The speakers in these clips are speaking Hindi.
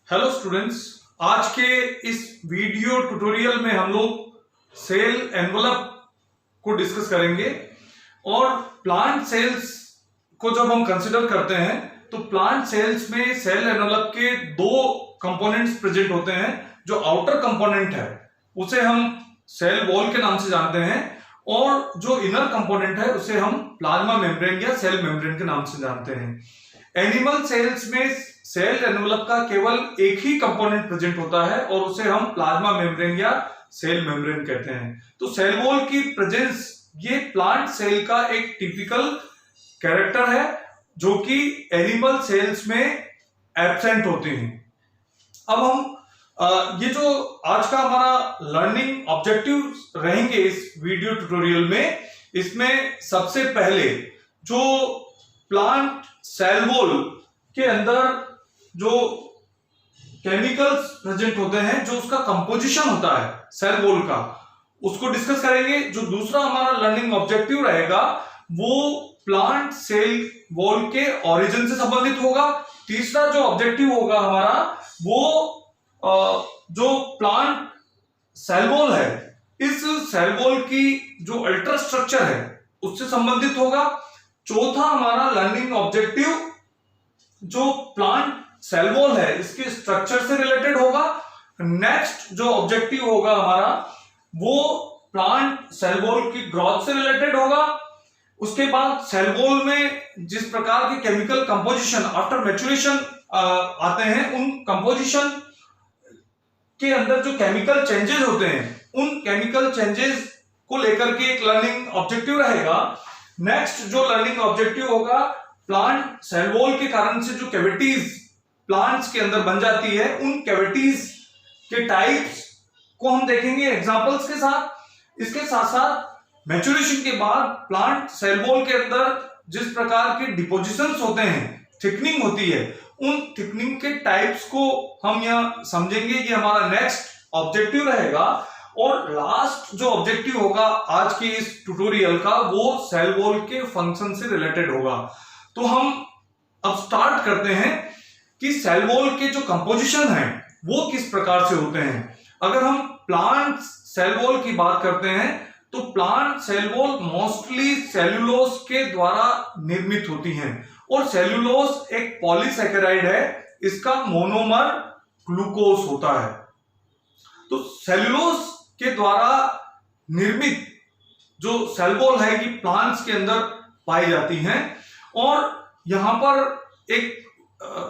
हेलो स्टूडेंट्स, आज के इस वीडियो ट्यूटोरियल में हम लोग सेल एनवलप को डिस्कस करेंगे। और प्लांट सेल्स को जब हम कंसिडर करते हैं तो प्लांट सेल्स में सेल एनवलप के दो कंपोनेंट्स प्रेजेंट होते हैं। जो आउटर कंपोनेंट है उसे हम सेल वॉल के नाम से जानते हैं और जो इनर कंपोनेंट है उसे हम प्लाज्मा मेम्ब्रेन या सेल मेम्ब्रेन के नाम से जानते हैं। एनिमल सेल्स में सेल एनवलप का केवल एक ही कंपोनेंट प्रेजेंट होता है और उसे हम प्लाज्मा मेम्ब्रेन या सेल मेम्ब्रेन कहते हैं। तो सेल वॉल की प्रेजेंस ये प्लांट सेल का एक टिपिकल कैरेक्टर है जो कि एनिमल सेल्स में एब्सेंट होते हैं। अब हम ये जो आज का हमारा लर्निंग ऑब्जेक्टिव रहेंगे इस वीडियो ट्यूटोरियल में, इसमें सबसे पहले जो प्लांट सेल वॉल के अंदर जो केमिकल्स प्रेजेंट होते हैं, जो उसका कंपोजिशन होता है सेल वॉल का, उसको डिस्कस करेंगे। जो दूसरा हमारा लर्निंग ऑब्जेक्टिव रहेगा वो प्लांट सेल वॉल के ओरिजिन से संबंधित होगा। तीसरा जो ऑब्जेक्टिव होगा हमारा वो जो प्लांट सेल वॉल है, इस सेल वॉल की जो अल्टर स्ट्रक्चर है उससे संबंधित होगा। चौथा हमारा लर्निंग ऑब्जेक्टिव जो प्लांट सेल वॉल है इसके स्ट्रक्चर से रिलेटेड होगा। नेक्स्ट जो ऑब्जेक्टिव होगा हमारा वो प्लांट सेल वॉल की ग्रोथ से रिलेटेड होगा। उसके बाद सेल वॉल में जिस प्रकार के केमिकल कंपोजिशन आफ्टर मैच्योरेशन आते हैं, उन कंपोजिशन के अंदर जो केमिकल चेंजेस होते हैं उन केमिकल चेंजेस को लेकर के एक लर्निंग ऑब्जेक्टिव रहेगा। नेक्स्ट जो लर्निंग ऑब्जेक्टिव होगा, प्लांट सेल वॉल के कारण से जो कैविटीज प्लांट्स के अंदर बन जाती है, उन कैविटीज के टाइप्स को हम देखेंगे एग्जांपल्स के साथ। इसके साथ साथ मैच्योरेशन के बाद प्लांट सेल वॉल के अंदर जिस प्रकार के डिपोजिशंस होते हैं, थिकनिंग होती है, उन थिकनिंग के टाइप्स को हम यहां समझेंगे। ये हमारा नेक्स्ट ऑब्जेक्टिव रहेगा। और लास्ट जो ऑब्जेक्टिव होगा आज के इस ट्यूटोरियल का वो सेल वॉल के फंक्शन से रिलेटेड होगा। तो हम अब स्टार्ट करते हैं कि सेल वॉल के जो कंपोजिशन है वो किस प्रकार से होते हैं। अगर हम प्लांट सेल वॉल की बात करते हैं तो plant cell wall mostly cellulose के द्वारा निर्मित होती हैं और सेल्यूलोज एक पॉलीसैकेराइड है, इसका मोनोमर ग्लूकोज होता है। तो सेल्यूलोज के द्वारा निर्मित जो सेल वॉल है कि प्लांट्स के अंदर पाई जाती हैं। और यहां पर एक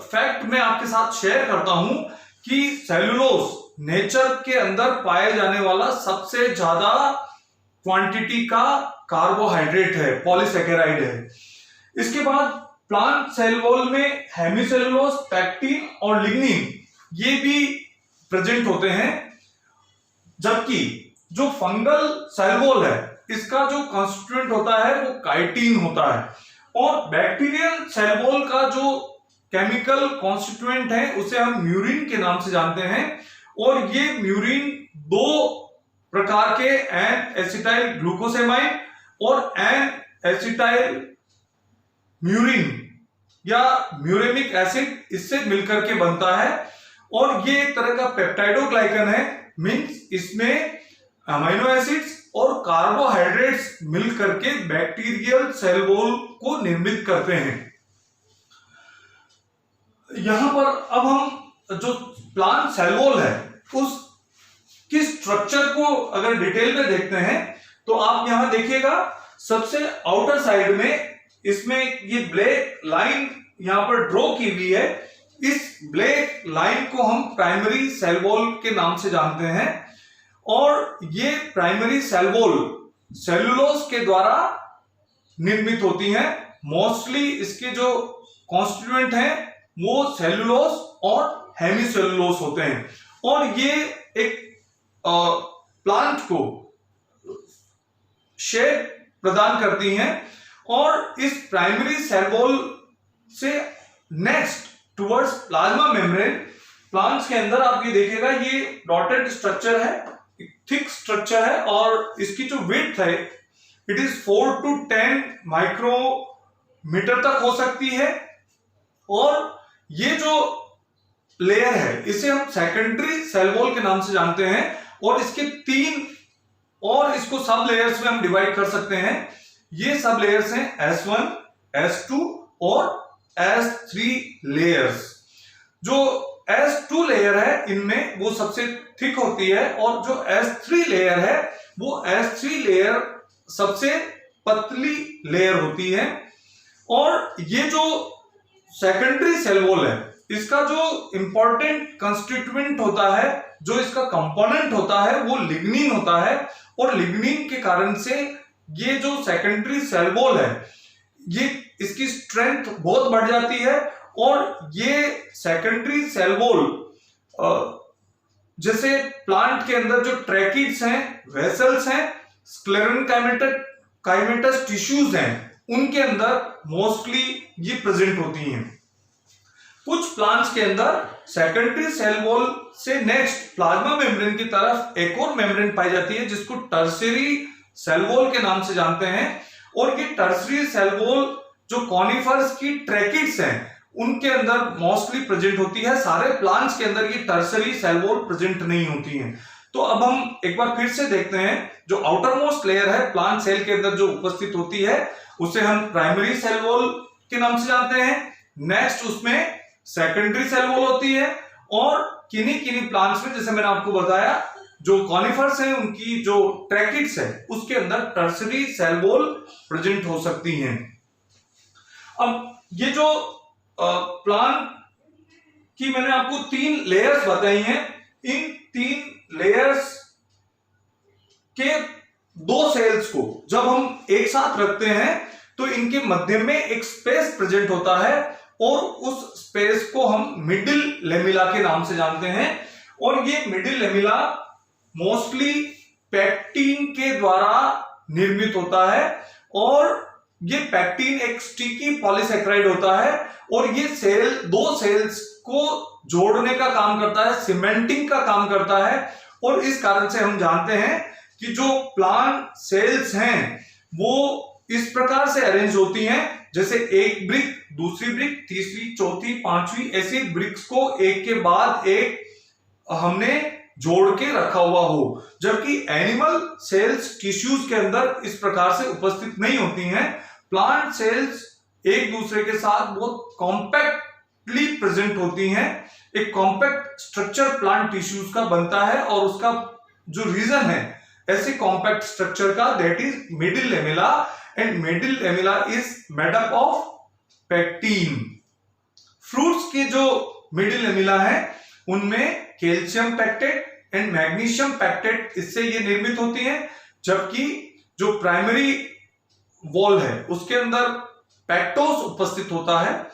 फैक्ट मैं आपके साथ शेयर करता हूं कि सेल्यूलोज नेचर के अंदर पाए जाने वाला सबसे ज्यादा क्वांटिटी का कार्बोहाइड्रेट है, पॉलीसैकेराइड है। इसके बाद प्लांट सेल वॉल में हेमिसेल्यूलोज, पैक्टिन और लिग्निन ये भी प्रेजेंट होते हैं। जबकि जो फंगल सेल वॉल है इसका जो कॉन्स्टिट्यूएंट होता है वो काइटिन होता है। और बैक्टीरियल सेल वॉल का जो केमिकल कॉन्स्टिट्यूएंट है उसे हम म्यूरिन के नाम से जानते हैं। और ये म्यूरिन दो प्रकार के एन एसिटाइल ग्लूकोसेमाइड और एन एसिटाइल म्यूरिन या म्यूरेमिक एसिड, इससे मिलकर के बनता है। और ये एक तरह का पेप्टाइडोग्लाइकन है, मींस इसमें अमीनो एसिड्स और कार्बोहाइड्रेट्स मिलकर के बैक्टीरियल सेल वॉल को निर्मित करते हैं। यहां पर अब हम जो प्लांट सेल वॉल है उस किस स्ट्रक्चर को अगर डिटेल में देखते हैं तो आप यहां देखिएगा सबसे आउटर साइड में इसमें ये ब्लैक लाइन यहां पर ड्रॉ की हुई है। इस ब्लैक लाइन को हम प्राइमरी सेल वॉल के नाम से जानते हैं। और ये प्राइमरी सेल वॉल सेल्यूलोज के द्वारा निर्मित होती है। मोस्टली इसके जो कॉन्स्टिट्यूएंट हैं वो सेल्यूलोज और हेमिसेल्यूलोज होते हैं। और ये एक प्लांट को शेप प्रदान करती हैं। और इस प्राइमरी सेल वॉल से next towards plasma membrane, plants के अंदर आप ये देखिएगा ये डॉटेड स्ट्रक्चर है, थिक स्ट्रक्चर है और इसकी जो विड्थ है इट इज 4 to 10 माइक्रोमीटर तक हो सकती है। और ये जो लेयर है इसे हम सेकेंडरी सेल वॉल के नाम से जानते हैं, और इसके 3 और इसको सब लेयर्स में हम डिवाइड कर सकते हैं। ये सब लेयर्स हैं S1, S2 और S3 लेयर्स। जो S2 लेयर है इनमें वो सबसे थिक होती है, और जो S3 लेयर है वो S3 लेयर सबसे पतली लेयर होती है। और ये जो सेकेंडरी सेल वॉल है इसका जो इंपॉर्टेंट कंस्टिट्यूएंट होता है, जो इसका कंपोनेंट होता है वो लिग्निन होता है, और लिग्निन के कारण से ये जो सेकेंडरी सेल वॉल है ये इसकी स्ट्रेंथ बहुत बढ़ जाती है। और ये सेकेंडरी सेल वॉल जैसे प्लांट के अंदर जो ट्रैकिड्स हैं, वेसल्स हैं, स्क्लेरेनकाइमेटस टिश्यूज हैं, उनके अंदर मोस्टली ये प्रेजेंट होती हैं। कुछ प्लांट्स के अंदर सेकेंडरी सेल वॉल से नेक्स्ट प्लाज्मा मेम्ब्रेन की तरफ एक और मेम्ब्रेन पाई जाती है जिसको टर्शियरी सेल वॉल के नाम से जानते हैं। और ये टर्शियरी सेल वॉल जो कॉनिफर्स की ट्रैकिड्स हैं उनके अंदर मोस्टली प्रेजेंट होती है। सारे प्लांट्स के अंदर ये टर्शियरी सेल वॉल प्रेजेंट नहीं होती हैं। तो अब हम एक बार फिर से देखते हैं, जो आउटर मोस्ट लेयर है प्लांट सेल के अंदर जो उपस्थित होती है उसे हम प्राइमरी सेल वॉल के नाम से जानते हैं। नेक्स्ट उसमें सेकेंडरी सेल वॉल होती है, और किन्हीं प्लांट्स में जैसे मैंने आपको बताया जो कॉनिफर्स हैं उनकी जो ट्रैकिड्स है उसके अंदर टर्शियरी सेल वॉल प्रेजेंट हो सकती हैं। अब ये जो प्लांट की मैंने आपको 3 लेयर्स बताई हैं, इन 3 लेयर्स के 2 सेल्स को जब हम एक साथ रखते हैं तो इनके मध्य में एक स्पेस प्रेजेंट होता है, और उस स्पेस को हम मिडिल लेमिला के नाम से जानते हैं। और ये मिडिल लेमिला मोस्टली पैक्टिन के द्वारा निर्मित होता है, और ये पैक्टिन एक स्टिकी पॉलीसेक्राइड होता है, और ये सेल 2 सेल्स को जोड़ने का काम करता है, सीमेंटिंग का काम करता है। और इस कारण से हम जानते हैं कि जो प्लांट सेल्स हैं वो इस प्रकार से अरेंज होती हैं, जैसे एक ब्रिक, दूसरी ब्रिक, तीसरी, चौथी, 5वीं, ऐसी ब्रिक्स को एक के बाद एक हमने जोड़ के रखा हुआ हो। जबकि एनिमल सेल्स टिश्यूज के अंदर इस प्रकार से उपस्थित नहीं होती हैं। प्लांट सेल्स एक दूसरे के साथ बहुत कॉम्पैक्टली प्रेजेंट होती हैं। एक कॉम्पैक्ट स्ट्रक्चर प्लांट टिश्यूज का बनता है, और उसका जो रीजन है ऐसे कॉम्पैक्ट स्ट्रक्चर का, that is middle lamella, and middle lamella is made up of pectin. Fruits की जो मिडिल लेमिला है उनमें calcium pectate and magnesium pectate इससे ये निर्मित होती हैं, जबकि जो प्राइमरी वॉल है उसके अंदर पैक्टोस उपस्थित होता है।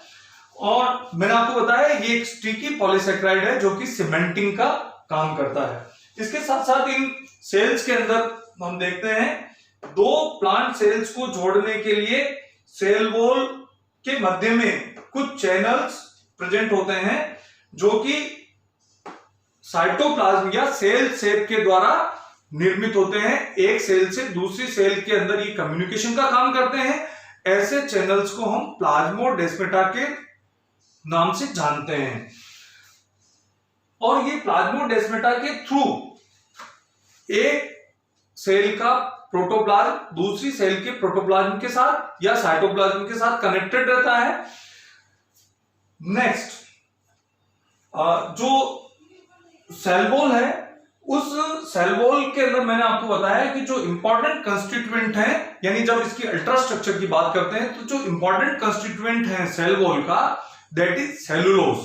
और मैंने आपको बताया ये एक स्टिकी पॉलीसेक्राइड है जो कि सीमेंटिंग का काम करता है। इसके साथ साथ इन सेल्स के अंदर हम देखते हैं 2 प्लांट सेल्स को जोड़ने के लिए सेल वॉल के मध्य में कुछ चैनल्स प्रेजेंट होते हैं जो कि साइटोप्लाज्म या सेल शेप के द्वारा निर्मित होते हैं। एक सेल से दूसरी सेल के अंदर ये कम्युनिकेशन का काम करते हैं। ऐसे चैनल्स को हम प्लाज्मोडेस्माटा के नाम से जानते हैं। और ये प्लाज्मोडेस्माटा के थ्रू एक सेल का प्रोटोप्लाज्म दूसरी सेल के प्रोटोप्लाज्म के साथ या साइटोप्लाज्म के साथ कनेक्टेड रहता है। नेक्स्ट जो सेल वॉल है, उस सेल वॉल के अंदर मैंने आपको बताया कि जो इंपॉर्टेंट कंस्टिट्यूएंट है, यानी जब इसकी अल्ट्रा स्ट्रक्चर की बात करते हैं तो जो इंपॉर्टेंट कंस्टिट्यूएंट है सेल वॉल का, दैट इज सेलुलोज।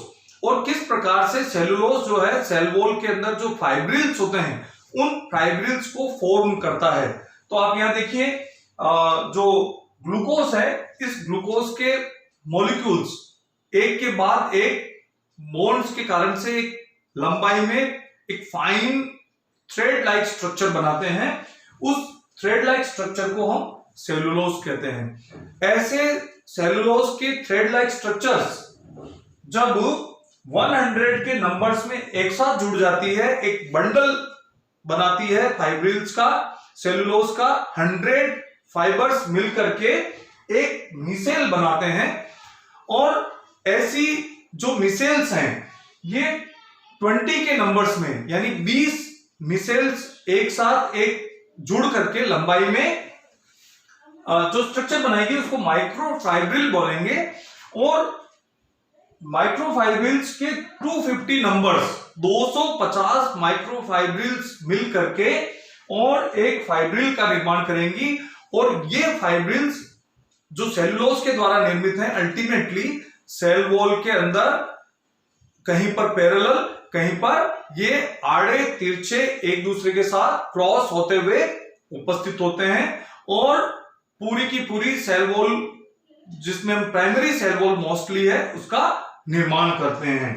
और किस प्रकार से सेलुलोज जो है सेल वॉल के अंदर जो फाइब्रिल्स होते हैं उन फाइब्रिल्स को फॉर्म करता है। तो आप यहां देखिए जो ग्लूकोज है, इस ग्लूकोज के मॉलिक्यूल्स एक के बाद एक बॉन्ड्स के कारण से एक लंबाई में एक फाइन थ्रेड लाइक स्ट्रक्चर बनाते हैं। उस थ्रेड लाइक स्ट्रक्चर को हम सेलुलोज कहते हैं। ऐसे सेलुलोज के थ्रेड लाइक स्ट्रक्चर्स जब 100 के नंबर्स में एक साथ जुड़ जाती है, एक बंडल बनाती है फाइब्रिल्स का, सेलुलोज का, 100 फाइबर्स मिलकर के एक मिसेल बनाते हैं। और ऐसी जो मिसेल्स हैं ये 20 के नंबर्स में यानी 20 मिसेल्स एक साथ एक जुड़ करके लंबाई में जो स्ट्रक्चर बनाएगी उसको माइक्रोफाइब्रिल बोलेंगे। और माइक्रोफाइब्रिल्स के 250 नंबर्स 250 माइक्रोफाइब्रिल्स मिल करके और एक फाइब्रिल का निर्माण करेंगी। और ये फाइब्रिल्स जो सेलुलोज के द्वारा निर्मित हैं अल्टीमेटली सेल वॉल के अंदर कहीं पर पैरेलल कहीं पर ये आड़े तिरछे एक दूसरे के साथ क्रॉस होते हुए उपस्थित होते हैं और पूरी की पूरी सेल वॉल जिसमें हम प्राइमरी सेल वॉल मोस्टली है उसका निर्माण करते हैं।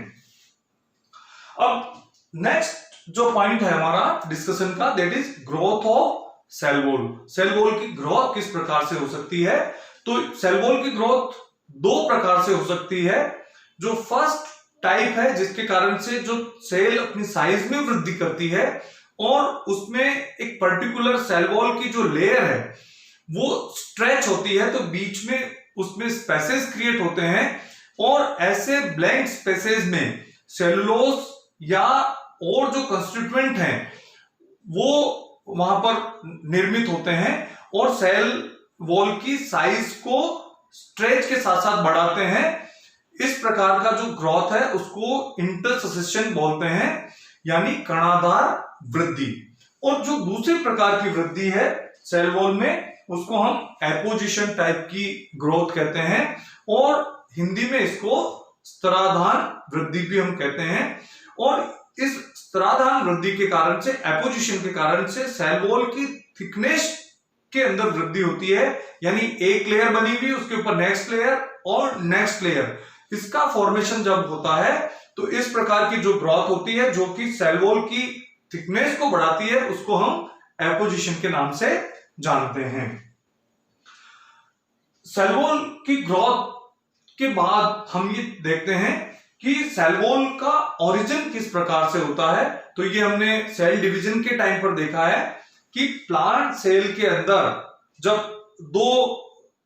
अब नेक्स्ट जो पॉइंट है हमारा डिस्कशन का that is growth of cell wall. Cell wall की ग्रोथ किस प्रकार से हो सकती है? तो सेल वॉल की ग्रोथ दो प्रकार से हो सकती है। जो फर्स्ट टाइप है जिसके कारण से जो सेल अपनी साइज में वृद्धि करती है और उसमें एक पर्टिकुलर सेल वॉल की जो लेयर है वो स्ट्रेच होती है, तो बीच में उसमें स्पेसेस क्रिएट होते हैं और ऐसे ब्लैंक स्पेसेस में सेलुलोज या और जो कंस्टिट्यूएंट हैं वो वहां पर निर्मित होते हैं और सेल वॉल की साइज को स्ट्रेच के साथ साथ बढ़ाते हैं। इस प्रकार का जो ग्रोथ है उसको इंटरसेशन बोलते हैं यानी कणाधार वृद्धि। और जो दूसरे प्रकार की वृद्धि है सेल वॉल में उसको हम एपोजिशन टाइप की ग्रोथ कहते हैं और हिंदी में इसको स्तराधान वृद्धि भी हम कहते हैं। और इस स्तराधान वृद्धि के कारण से एपोजिशन के कारण से सेल वॉल की थिकनेस के अंदर वृद्धि होती है यानी एक लेयर बनी हुई उसके ऊपर नेक्स्ट लेयर और नेक्स्ट लेयर, इसका फॉर्मेशन जब होता है तो इस प्रकार की जो ग्रोथ होती है जो कि सेल वॉल की थिकनेस को बढ़ाती है उसको हम एपोजिशन के नाम से जानते हैं। सेल वॉल की ग्रोथ के बाद हम ये देखते हैं कि सेल वॉल का ओरिजिन किस प्रकार से होता है। तो ये हमने सेल डिवीजन के टाइम पर देखा है कि प्लांट सेल के अंदर जब दो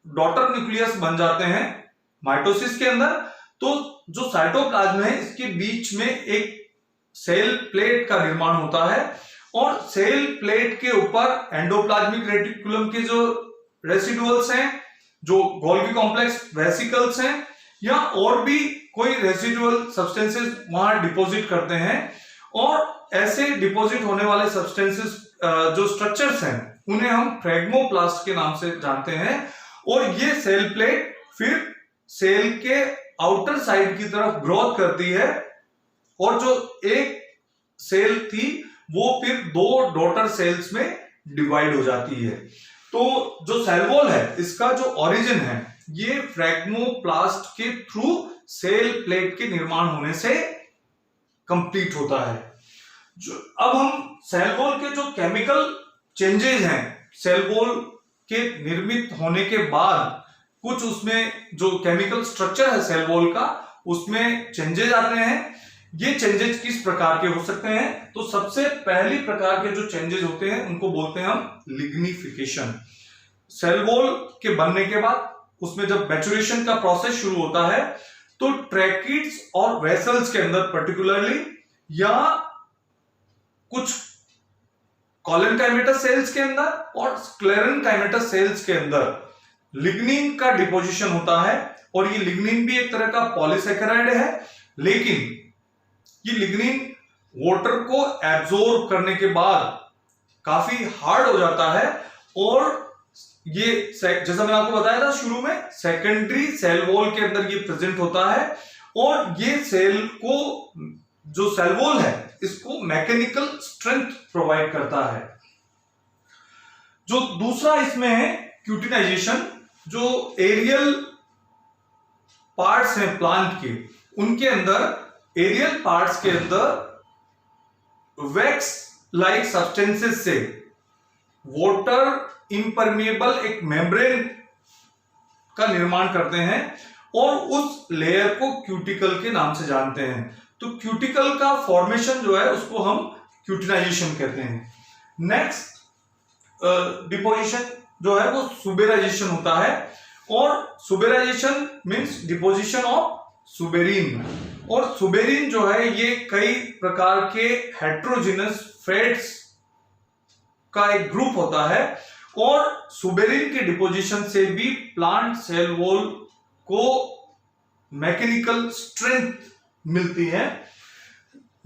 डॉटर न्यूक्लियस बन जाते हैं माइटोसिस के अंदर, तो जो साइटोप्लाज्म है इसके बीच में एक सेल प्लेट का निर्माण होता है और सेल प्लेट के ऊपर एंडोप्लाज्मिक रेटिकुलम के जो रेसिडुअल्स हैं, जो गोल्गी कॉम्प्लेक्स वेसिकल्स हैं या और भी कोई रेसिडुअल सब्सटेंसेस वहां डिपॉजिट करते हैं और ऐसे डिपॉजिट होने वाले सब्सटेंसेस जो स्ट्रक्चर्स हैं उन्हें हम फ्रेगमोप्लास्ट के नाम से जानते हैं। और ये सेल प्लेट फिर सेल के आउटर साइड की तरफ ग्रोथ करती है और जो एक सेल थी वो फिर दो डॉटर सेल्स में डिवाइड हो जाती है। तो जो सेल वॉल है इसका जो ओरिजिन है ये फ्रेगमोप्लास्ट के थ्रू सेल प्लेट के निर्माण होने से कंप्लीट होता है। जो अब हम सेल वॉल के जो केमिकल चेंजेस हैं सेल वॉल के निर्मित होने के बाद कुछ उसमें जो केमिकल स्ट्रक्चर है सेल वॉल का उसमें चेंजेस आते हैं। ये चेंजेस किस प्रकार के हो सकते हैं? तो सबसे पहली प्रकार के जो चेंजेस होते हैं उनको बोलते हैं हम लिग्निफिकेशन। सेल वॉल के बनने के बाद उसमें जब मैच्योरेशन का प्रोसेस शुरू होता है तो ट्रैकिड्स और वेसल्स के अंदर पर्टिकुलरली या कुछ कॉलेनकाइमेटस सेल्स के अंदर और स्क्लेरेनकाइमेटस सेल्स के अंदर लिग्निन का डिपोजिशन होता है। और ये लिग्निन भी एक तरह का पॉलीसेकेराइड है, लेकिन ये लिग्निन वाटर को एब्जॉर्ब करने के बाद काफी हार्ड हो जाता है और ये जैसा मैंने आपको बताया था शुरू में सेकेंडरी सेल वॉल के अंदर ये प्रेजेंट होता है और ये सेल को जो सेल वॉल है इसको मैकेनिकल स्ट्रेंथ प्रोवाइड करता है। जो दूसरा इसमें है क्यूटिनाइजेशन। जो एरियल पार्ट्स हैं प्लांट के उनके अंदर एरियल पार्ट्स के अंदर वैक्स लाइक सब्सटेंसेस से वाटर इम्परमेबल एक मेम्ब्रेन का निर्माण करते हैं और उस लेयर को क्यूटिकल के नाम से जानते हैं। तो क्यूटिकल का फॉर्मेशन जो है उसको हम क्यूटिनाइजेशन कहते हैं। नेक्स्ट डिपोजिशन जो है वो सुबेराइजेशन होता है और सुबेराइजेशन मींस डिपोजिशन ऑफ सुबेरिन। और सुबेरिन जो है ये कई प्रकार के हेट्रोजिनस फैट्स का एक ग्रुप होता है और सुबेरिन के डिपोजिशन से भी प्लांट सेल वॉल को मैकेनिकल स्ट्रेंथ मिलती है।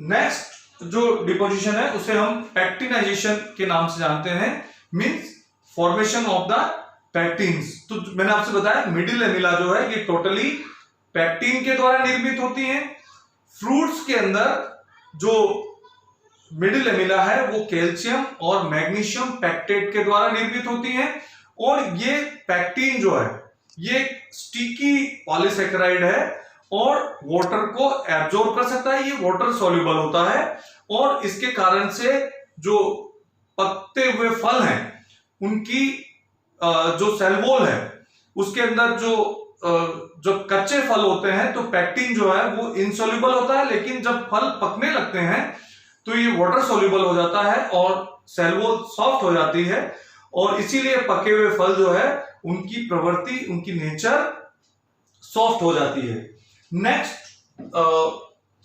नेक्स्ट जो डिपोजिशन है उसे हम पैक्टिनाइजेशन के नाम से जानते हैं, मींस फॉर्मेशन ऑफ द पैक्टिन्स। तो मैंने आपसे बताया मिडिल एमिला जो है ये टोटली पैक्टिन के द्वारा निर्मित होती हैं। फ्रूट्स के अंदर जो मिडिल एमिला है वो कैल्शियम और मैग्नीशियम पैक्टेट के द्वारा निर्मित होती हैं और ये पैक्टिन जो है ये स्टिकी पॉलीसेकेराइड है और वाटर को एब्जॉर्ब कर सकता है, ये वाटर सॉल्युबल होता है और इसके कारण से जो पकते हुए फल हैं उनकी जो सेल वॉल है उसके अंदर जो कच्चे फल होते हैं तो पैक्टिन जो है वो इनसॉल्युबल होता है, लेकिन जब फल पकने लगते हैं तो ये वाटर सॉल्युबल हो जाता है और सेल वॉल सॉफ्ट हो जाती है और इसीलिए पके हुए फल जो है उनकी प्रवृत्ति, उनकी नेचर सॉफ्ट हो जाती है। नेक्स्ट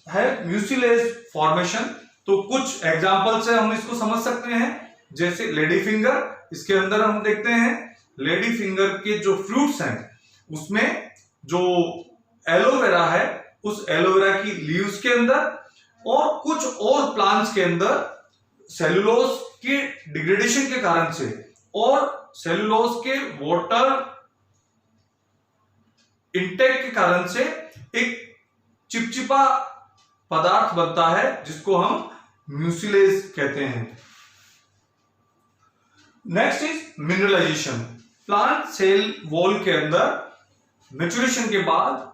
है म्यूसिलेज फॉर्मेशन। तो कुछ एग्जांपल से हम इसको समझ सकते हैं, जैसे लेडी फिंगर। इसके अंदर हम देखते हैं लेडी फिंगर के जो फ्रूट्स हैं उसमें जो एलोवेरा है उस एलोवेरा की लीव्स के अंदर और कुछ और प्लांट्स के अंदर सेलुलोज के डिग्रेडेशन के कारण से और सेलुलोज के वाटर इंटेक के कारण से एक चिपचिपा पदार्थ बनता है जिसको हम म्यूसिलेज कहते हैं। Next is mineralisation. Plant cell wall के अंदर मैच्योरेशन के बाद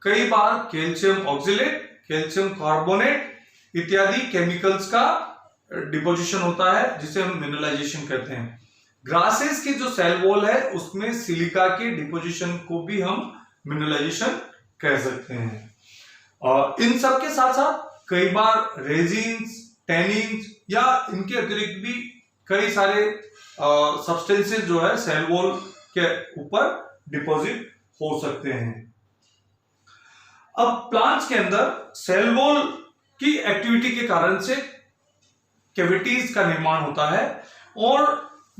कई बार कैल्शियम ऑक्सिलेट, कैल्शियम कार्बोनेट इत्यादि केमिकल्स का डिपोजिशन होता है जिसे हम मिनरलाइजेशन कहते हैं। ग्रासेस की जो सेल वॉल है उसमें सिलिका के डिपोजिशन को भी हम मिनरलाइजेशन कह सकते हैं। इन सब के साथ साथ कई बार रेजिन्स, टैनिन्स या इनके अतिरिक्त भी कई सारे सब्सटेंसेस जो है सेल वॉल के ऊपर डिपॉजिट हो सकते हैं। अब प्लांट्स के अंदर सेल वॉल की एक्टिविटी के कारण से कैविटीज का निर्माण होता है और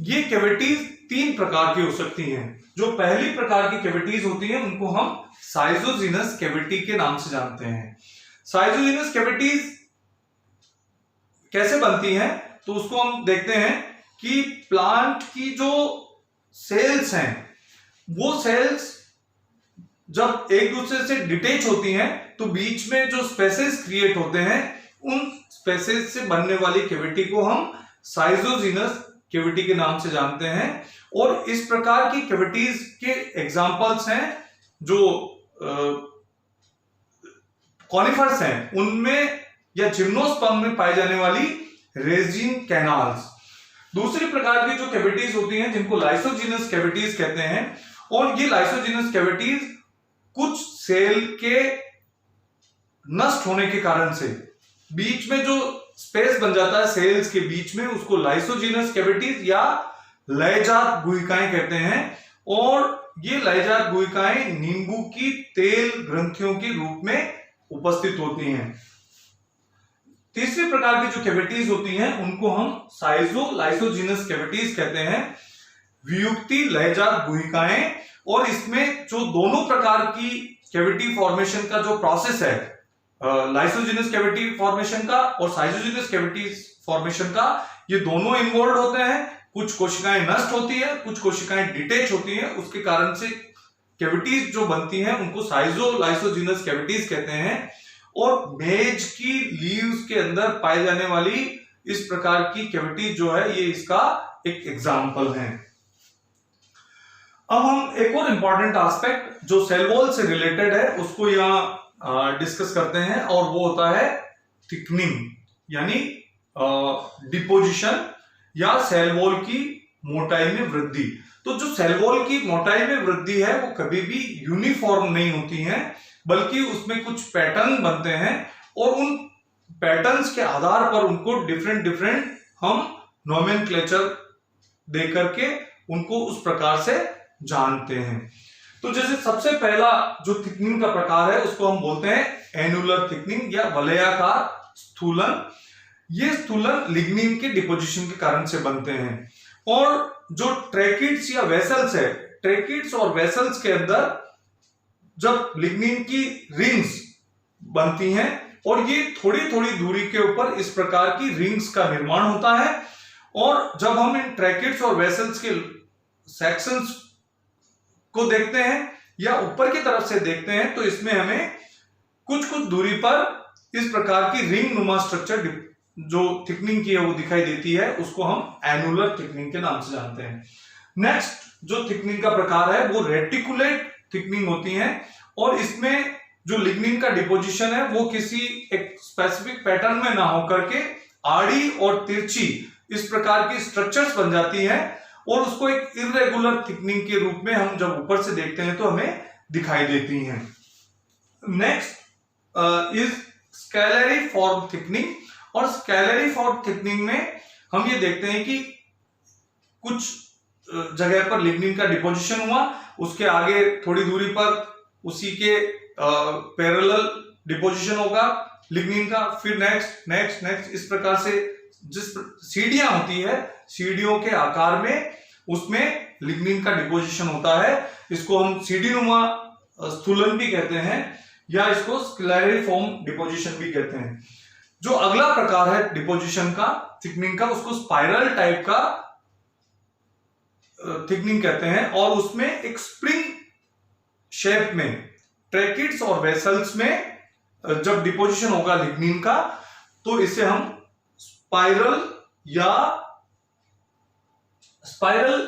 ये कैविटीज तीन प्रकार की हो सकती हैं। जो पहली प्रकार की कैविटीज होती हैं उनको हम साइजोजिनस कैविटी के नाम से जानते हैं। साइजोजिनस कैविटीज कैसे बनती हैं तो उसको हम देखते हैं कि प्लांट की जो सेल्स हैं वो सेल्स जब एक दूसरे से डिटेच होती हैं तो बीच में जो स्पेसेस क्रिएट होते हैं उन स्पेसेस से बनने वाली कैविटी को हम साइजोजिनस कैविटी के नाम से जानते हैं। और इस प्रकार की कैविटीज के एग्जांपल्स हैं जो कॉनिफर्स हैं उनमें या जिम्नोस्पर्म में पाई जाने वाली रेजिन कैनाल्स। दूसरी प्रकार की जो कैविटीज होती हैं जिनको लाइसोजिनस कैविटीज कहते हैं और ये लाइसोजिनस कैविटीज कुछ सेल के नष्ट होने के कारण से बीच में जो स्पेस बन जाता है सेल्स के बीच में उसको लाइसोजिनस कैविटीज या लयजात गुहिकाएं कहते हैं और ये लयजात गुहिकाएं नींबू की तेल ग्रंथियों के रूप में उपस्थित होती हैं। तीसरी प्रकार की जो कैविटीज होती हैं उनको हम लाइसोजिनस कैविटीज कहते हैं, वियुक्ति लयजात गुहिकाएं। और इसमें जो दोनों प्रकार की कैविटी फॉर्मेशन का जो प्रोसेस है लाइसोजिनस कैविटी फॉर्मेशन का और साइजोजिनस कैविटी फॉर्मेशन का, ये दोनों इन्वॉल्व होते हैं। कुछ कोशिकाएं नष्ट होती है, कुछ कोशिकाएं डिटेच होती हैं, उसके कारण से कैविटीज जो बनती हैं उनको लाइसोजिनस कैविटीज कहते हैं। और मेज की लीव्स के अंदर पाए जाने वाली इस प्रकार की कैविटी जो है ये इसका एक एग्जाम्पल है। अब हम एक और इंपॉर्टेंट एस्पेक्ट जो सेल वॉल से रिलेटेड है उसको यहाँ डिस्कस करते हैं और वो होता है थिकनिंग यानी डिपोजिशन या सेल वॉल की मोटाई में वृद्धि। तो जो सेल वॉल की मोटाई में वृद्धि है वो कभी भी यूनिफॉर्म नहीं होती है, बल्कि उसमें कुछ पैटर्न बनते हैं और उन पैटर्न्स के आधार पर उनको डिफरेंट हम नोमेनक्लेचर दे करके उनको उस प्रकार से जानते हैं। तो जैसे सबसे पहला जो थिकनिंग का प्रकार है उसको हम बोलते हैं एनुलर थिकनिंग या वलयाकार स्थूलन। ये स्थूलन लिग्निन के डिपोजिशन के कारण से बनते हैं। और जो ट्रैकिड्स या वेसल्स है, ट्रैकिड्स और वेसल्स के अंदर जब लिग्निन की रिंग्स बनती हैं और ये थोड़ी थोड़ी दूरी के ऊपर इस प्रकार की रिंग्स का निर्माण होता है, और जब हम इन ट्रैकिड्स और वेसल्स के सेक्शंस को देखते हैं या ऊपर की तरफ से देखते हैं तो इसमें हमें कुछ कुछ दूरी पर इस प्रकार की रिंग नुमा स्ट्रक्चर जो थिकनिंग की है वो दिखाई देती है, उसको हम एनुलर थिकनिंग के नाम से जानते हैं। नेक्स्ट जो थिकनिंग का प्रकार है वो रेटिकुलेट थिकनिंग होती है, और इसमें जो लिग्निन का डिपोजिशन है वो किसी एक स्पेसिफिक पैटर्न में ना होकर के आड़ी और तिरछी इस प्रकार की स्ट्रक्चर्स बन जाती है, और उसको एक इरेगुलर थिकनिंग के रूप में हम जब ऊपर से देखते हैं तो हमें दिखाई देती हैं। नेक्स्ट इज स्केलरी फॉर्म थिकनिंग, और स्केलरी फॉर्म थिकनिंग में हम ये देखते हैं कि कुछ जगह पर लिग्निन का डिपोजिशन हुआ, उसके आगे थोड़ी दूरी पर उसी के पैरेलल डिपोजिशन होगा लिग्निन का, फिर नेक्स्ट नेक्स्ट नेक्स्ट इस प्रकार से जिस सीढ़ियां होती है, सीढ़ियों के आकार में उसमें लिग्निन का डिपोजिशन होता है। इसको हम सीढ़ी नुमा स्थूलन भी कहते हैं या इसको स्क्लेरिफॉर्म डिपोजिशन भी कहते हैं। जो अगला प्रकार है डिपोजिशन का, थिकनिंग का, उसको स्पाइरल टाइप का थिकनिंग कहते हैं, और उसमें एक स्प्रिंग शेप में ट्रैकिड्स और वेसल्स में जब डिपोजिशन होगा लिग्निन का तो इसे हम स्पाइरल या स्पाइरल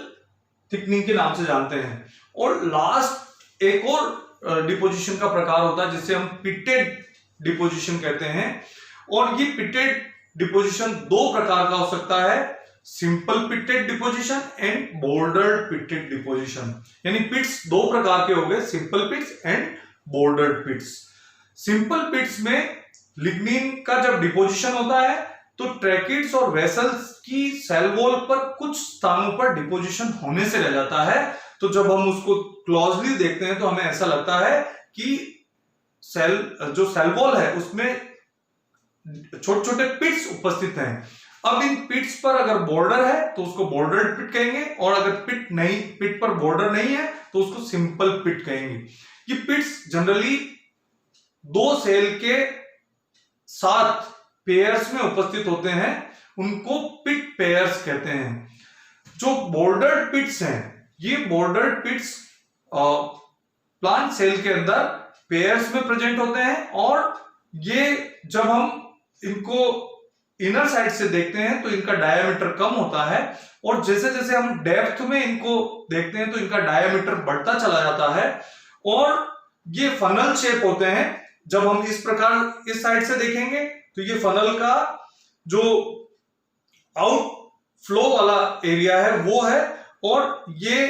थिकनिंग के नाम से जानते हैं। और लास्ट एक और डिपोजिशन का प्रकार होता है जिसे हम पिटेड डिपोजिशन कहते हैं, और ये पिटेड डिपोजिशन दो प्रकार का हो सकता है, simple pitted deposition and bordered pitted deposition. यानी पिट्स दो प्रकार के हो गए, simple pits and bordered pits. Simple pits में लिग्निन का जब डिपोजिशन होता है तो ट्रैकिड्स और वेसल्स की सेल वॉल पर कुछ स्थानों पर डिपोजिशन होने से रह जाता है, तो जब हम उसको क्लोजली देखते हैं तो हमें ऐसा लगता है कि जो सेल वॉल है उसमें छोटे छोटे पिट्स उपस्थित हैं। अब इन पिट्स पर अगर बॉर्डर है तो उसको बॉर्डर्ड पिट कहेंगे, और अगर पिट पर बॉर्डर नहीं है तो उसको सिंपल पिट कहेंगे। ये पिट्स जनरली दो सेल के साथ पेयर्स में उपस्थित होते हैं, उनको पिट पेयर्स कहते हैं। जो बॉर्डर्ड पिट्स हैं, ये बॉर्डर्ड पिट्स प्लांट सेल के अंदर पेयर्स में प्रेजेंट होते हैं, और ये जब हम इनको इनर साइड से देखते हैं तो इनका डायामीटर कम होता है, और जैसे जैसे हम डेप्थ में इनको देखते हैं तो इनका डायामीटर बढ़ता चला जाता है, और ये फनल शेप होते हैं। जब हम इस प्रकार इस साइड से देखेंगे तो ये फनल का जो आउटफ्लो वाला एरिया है वो है, और ये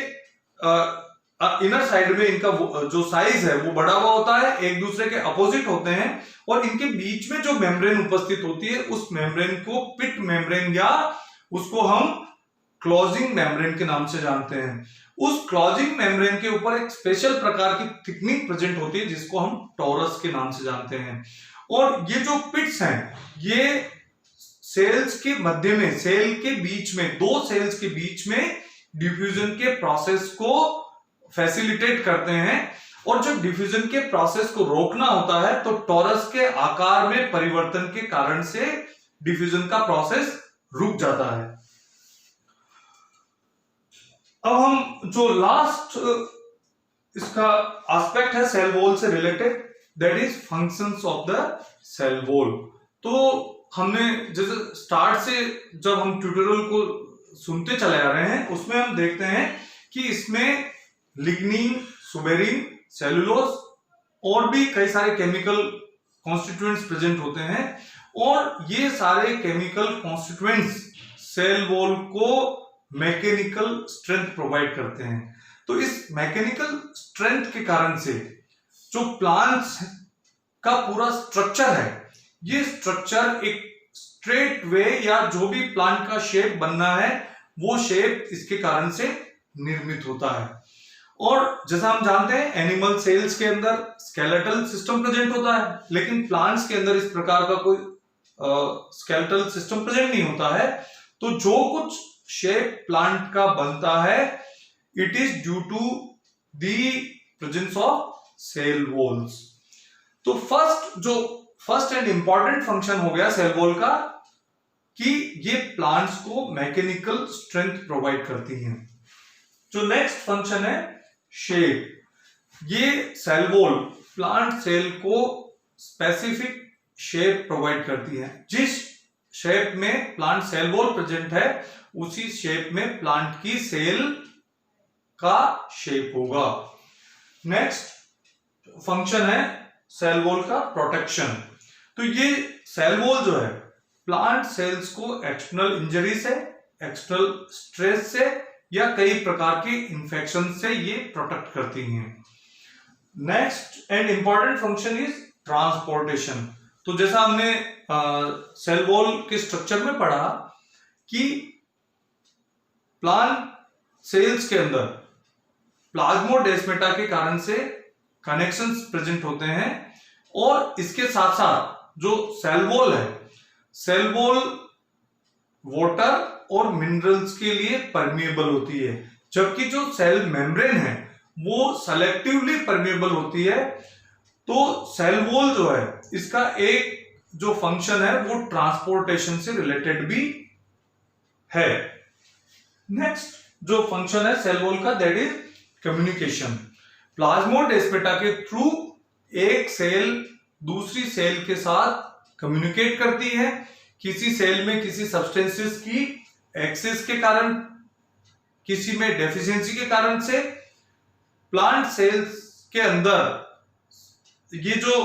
इनर साइड में इनका जो साइज है वो बड़ा हुआ होता है, एक दूसरे के अपोजिट होते हैं, और इनके बीच में जो मेम्ब्रेन उपस्थित होती है उस मेम्ब्रेन को पिट मेम्ब्रेन या उसको हम क्लोजिंग मेम्ब्रेन के नाम से जानते हैं। उस क्लोजिंग मेम्ब्रेन के ऊपर एक स्पेशल प्रकार की थिकनिंग प्रेजेंट होती है जिसको हम टोरस के नाम से जानते हैं। और ये जो पिट्स हैं ये सेल्स के मध्य में, सेल के बीच में, दो सेल्स के बीच में डिफ्यूजन के प्रोसेस को फैसिलिटेट करते हैं, और जब डिफ्यूजन के प्रोसेस को रोकना होता है तो टोरस के आकार में परिवर्तन के कारण से डिफ्यूजन का प्रोसेस रुक जाता है। अब हम जो लास्ट इसका एस्पेक्ट है सेल वॉल से related, that is functions of the cell wall. तो हमने जैसे स्टार्ट से जब हम ट्यूटोरियल को सुनते चले आ रहे हैं उसमें हम देखते हैं कि इसमें लिग्निन, सुबेरिन, सेलुलोज और भी कई सारे केमिकल कॉन्स्टिट्यूएंट्स प्रेजेंट होते हैं, और ये सारे केमिकल कॉन्स्टिट्यूएंट्स सेल वॉल को मैकेनिकल स्ट्रेंथ प्रोवाइड करते हैं। तो इस मैकेनिकल स्ट्रेंथ के कारण से जो प्लांट्स का पूरा स्ट्रक्चर है, ये स्ट्रक्चर एक स्ट्रेट वे या जो भी प्लांट का शेप बनना है वो शेप इसके कारण से निर्मित होता है। और जैसा हम जानते हैं एनिमल सेल्स के अंदर स्केलेटल सिस्टम प्रेजेंट होता है, लेकिन प्लांट्स के अंदर इस प्रकार का कोई स्केलेटल सिस्टम प्रेजेंट नहीं होता है। तो जो कुछ शेप प्लांट का बनता है it is due to the presence of cell walls. तो फर्स्ट एंड इंपॉर्टेंट फंक्शन हो गया सेल वॉल का कि ये प्लांट्स को मैकेनिकल स्ट्रेंथ प्रोवाइड करती हैं। जो नेक्स्ट फंक्शन है शेप, ये सेल वॉल प्लांट सेल को स्पेसिफिक शेप प्रोवाइड करती है। जिस शेप में प्लांट सेल वॉल प्रेजेंट है उसी शेप में प्लांट की सेल का शेप होगा। नेक्स्ट फंक्शन है सेल वॉल का प्रोटेक्शन। तो ये सेल वॉल जो है प्लांट सेल्स को एक्सटर्नल इंजरी से, एक्सटर्नल स्ट्रेस से या कई प्रकार के इंफेक्शन से ये प्रोटेक्ट करती हैं। Next and important function is transportation. तो जैसा हमने सेल वॉल के स्ट्रक्चर में पढ़ा कि प्लांट सेल्स के अंदर प्लाज्मोडेस्माटा के कारण से कनेक्शंस प्रेजेंट होते हैं और इसके साथ साथ जो सेल वॉल है, सेल वॉल वाटर और मिनरल्स के लिए परमिएबल होती है, जबकि जो सेल मेम्ब्रेन है वो सेलेक्टिवली परमिएबल होती है। तो सेल वॉल जो है इसका एक जो फंक्शन है वो ट्रांसपोर्टेशन से रिलेटेड भी है। नेक्स्ट जो फंक्शन है सेल वॉल का दैट इज कम्युनिकेशन। प्लाज्मोडेस्माटा के थ्रू एक सेल दूसरी सेल के साथ कम्युनिकेट करती है। किसी सेल में किसी सब्सटेंसेस की एक्सेस के कारण, किसी में डेफिशिएंसी के कारण से प्लांट सेल्स के अंदर ये जो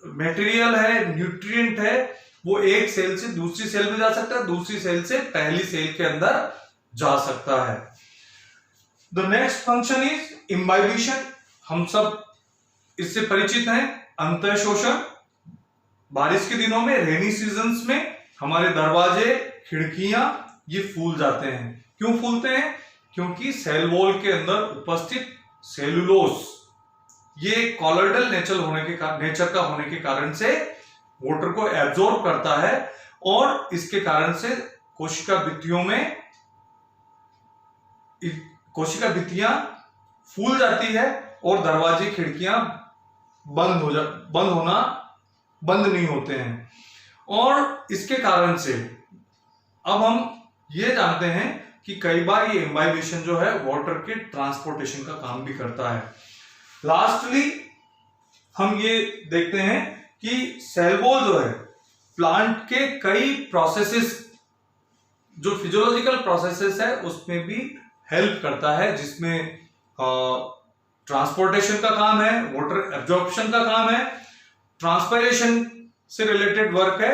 मटेरियल है, न्यूट्रिएंट है, वो एक सेल से दूसरी सेल में जा सकता है, दूसरी सेल से पहली सेल के अंदर जा सकता है। The next function is imbibition. हम सब इससे परिचित हैं। अंतःशोषण। बारिश के दिनों में, रेनी सीजन्स में हमारे दरवाजे, खिड़कियां ये फूल जाते हैं। क्यों फूलते हैं? क्योंकि सेल वॉल के अंदर उपस्थित सेलुलोस ये कॉलॉइडल नेचर का होने के कारण से वाटर को एब्जॉर्ब करता है और इसके कारण से कोशिका भित्तियां फूल जाती है और दरवाजे, खिड़कियां बंद नहीं होते हैं। और इसके कारण से अब हम ये जानते हैं कि कई बार ये इम्बाइबेशन जो है वाटर के ट्रांसपोर्टेशन का काम भी करता है। लास्टली हम ये देखते हैं कि सेल वॉल जो है प्लांट के कई प्रोसेसेस, जो फिजियोलॉजिकल प्रोसेसेस है उसमें भी हेल्प करता है, जिसमें ट्रांसपोर्टेशन का काम है, वाटर एब्जॉर्प्शन का काम है, ट्रांसपायरेशन से रिलेटेड वर्क है।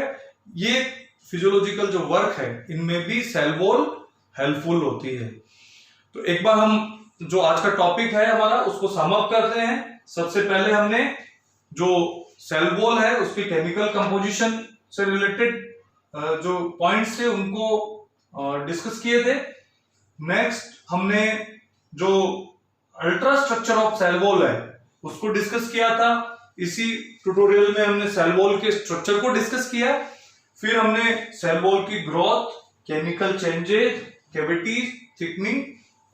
ये फिजियोलॉजिकल जो वर्क है इनमें भी सेल वॉल हेल्पफुल होती है। तो एक बार हम जो आज का टॉपिक है हमारा उसको सम अप करते हैं। सबसे पहले हमने जो सेल वॉल है उसकी केमिकल कंपोजिशन से रिलेटेड जो पॉइंट्स थे उनको डिस्कस किए थे। नेक्स्ट हमने जो ultra structure of cell wall है उसको डिस्कस किया था। इसी ट्यूटोरियल में हमने सेल वॉल के स्ट्रक्चर को डिस्कस किया। फिर हमने सेल वॉल की growth, chemical changes, cavities, thickening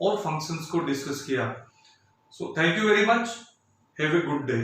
और फंक्शंस को डिस्कस किया। So thank you very much. Have a good day.